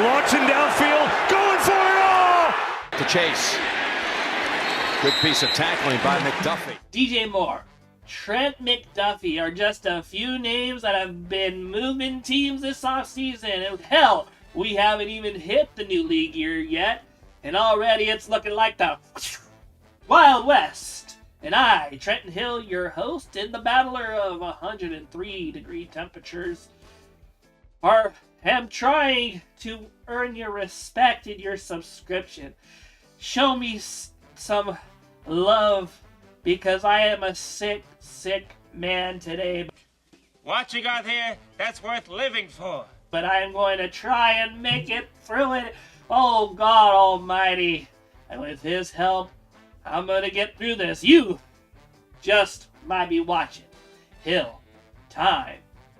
Launching downfield, going for it all! To Chase. Good piece of tackling by McDuffie. DJ Moore, Trent McDuffie are just a few names that have been moving teams this offseason. And hell, we haven't even hit the new league year yet, and already it's looking like the Wild West. And I, Trenton Hill, your host in the battler of 103-degree temperatures, am trying to earn your respect and your subscription. Show me some love, because I am a sick man today. What you got here, that's worth living for. But I am going to try and make it through it. Oh, God Almighty. And with His help, I'm going to get through this. You just might be watching Hill Time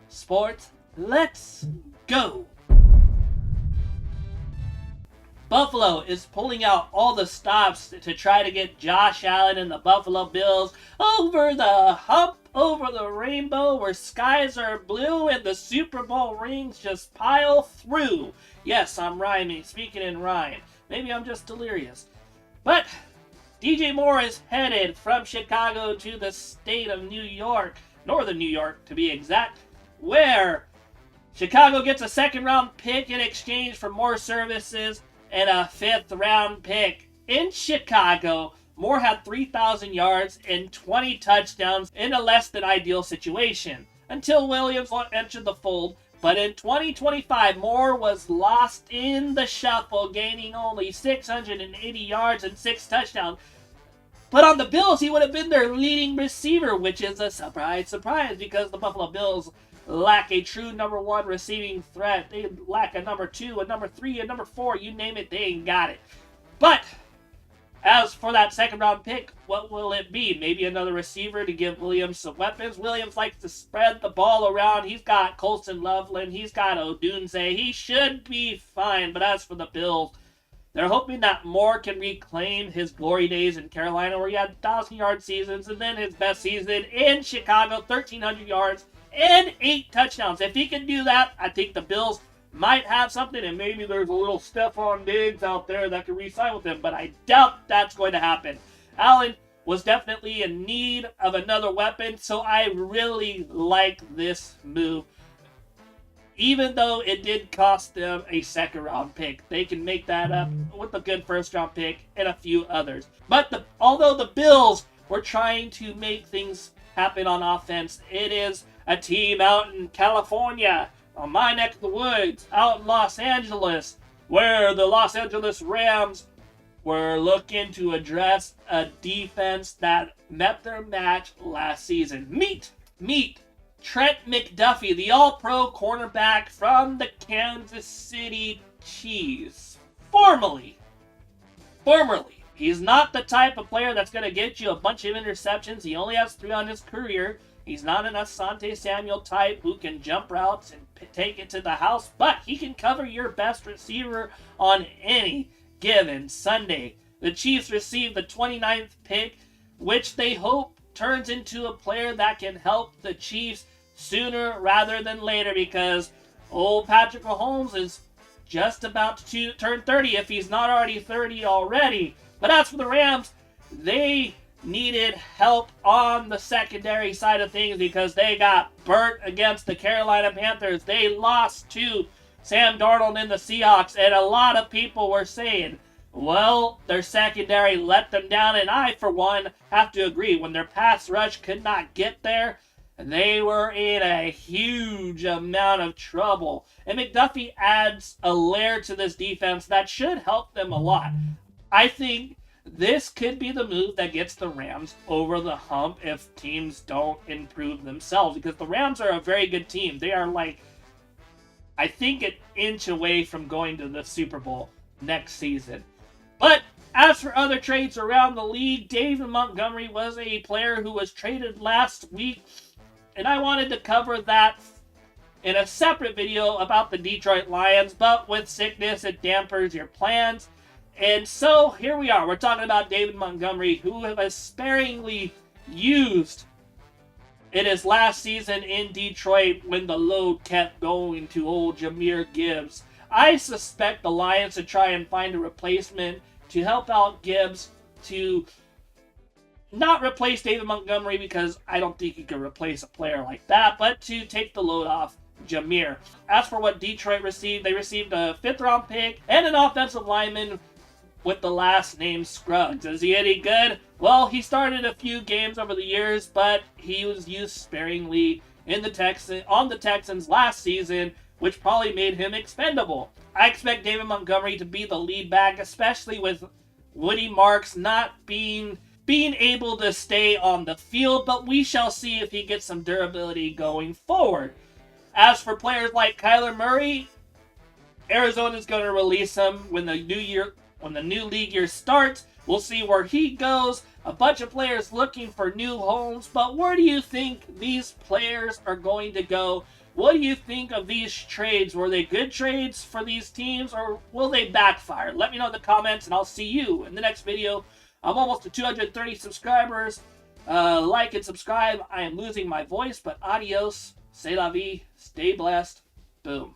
Sports. Let's go. Buffalo is pulling out all the stops to try to get Josh Allen and the Buffalo Bills over the hump, over the rainbow where skies are blue and the Super Bowl rings just pile through. Yes, I'm rhyming, speaking in rhyme. Maybe I'm just delirious. But DJ Moore is headed from Chicago to the state of New York, northern New York to be exact, where Chicago gets a second-round pick in exchange for more services and a fifth-round pick. In Chicago, Moore had 3,000 yards and 20 touchdowns in a less-than-ideal situation until Williams entered the fold. But in 2025, Moore was lost in the shuffle, gaining only 680 yards and 6 touchdowns. But on the Bills, he would have been their leading receiver, which is a surprise, because the Buffalo Bills lack a true number 1 receiving threat. They lack a number 2, a number 3, a number 4. You name it, they ain't got it. But as for that second-round pick, what will it be? Maybe another receiver to give Williams some weapons. Williams likes to spread the ball around. He's got Colston Loveland. He's got Odunze. He should be fine. But as for the Bills, they're hoping that Moore can reclaim his glory days in Carolina, where he had 1,000-yard seasons, and then his best season in Chicago, 1,300 yards and 8 touchdowns. If he can do that, I think the Bills might have something, and maybe there's a little Stephon Diggs out there that can re-sign with him, but I doubt that's going to happen. Allen was definitely in need of another weapon, so I really like this move. Even though it did cost them a second-round pick, they can make that up with a good first-round pick and a few others. But although the Bills were trying to make things happen on offense, it is a team out in California, on my neck of the woods, out in Los Angeles, where the Los Angeles Rams were looking to address a defense that met their match last season. Meet Trent McDuffie, the all-pro cornerback from the Kansas City Chiefs. Formerly, he's not the type of player that's going to get you a bunch of interceptions. He only has 3 on his career. He's not an Asante Samuel type who can jump routes and take it to the house, but he can cover your best receiver on any given Sunday. The Chiefs received the 29th pick, which they hope turns into a player that can help the Chiefs sooner rather than later, because old Patrick Mahomes is just about to turn 30 if he's not already 30 already. But as for the Rams, they needed help on the secondary side of things because they got burnt against the Carolina Panthers. They lost to Sam Darnold and the Seahawks, and a lot of people were saying, well, their secondary let them down, and I, for one, have to agree. When their pass rush could not get there, they were in a huge amount of trouble. And McDuffie adds a layer to this defense that should help them a lot. I think this could be the move that gets the Rams over the hump if teams don't improve themselves, because the Rams are a very good team. They are I think, an inch away from going to the Super Bowl next season. But as for other trades around the league, David Montgomery was a player who was traded last week, and I wanted to cover that in a separate video about the Detroit Lions, but with sickness, it dampers your plans. And so here we are. We're talking about David Montgomery, who was sparingly used in his last season in Detroit when the load kept going to old Jahmyr Gibbs. I suspect the Lions to try and find a replacement to help out Gibbs, to not replace David Montgomery, because I don't think you can replace a player like that, but to take the load off Jameer. As for what Detroit received, they received a 5th-round pick and an offensive lineman with the last name Scruggs. Is he any good? Well, he started a few games over the years, but he was used sparingly on the Texans last season, which probably made him expendable. I expect David Montgomery to be the lead back, especially with Woody Marks not being able to stay on the field, but we shall see if he gets some durability going forward. As for players like Kyler Murray, Arizona's going to release him when the new league year starts. We'll see where he goes. A bunch of players looking for new homes, but where do you think these players are going to go? What do you think of these trades? Were they good trades for these teams, or will they backfire? Let me know in the comments, and I'll see you in the next video. I'm almost to 230 subscribers. Like and subscribe. I am losing my voice, but adios. C'est la vie. Stay blessed. Boom.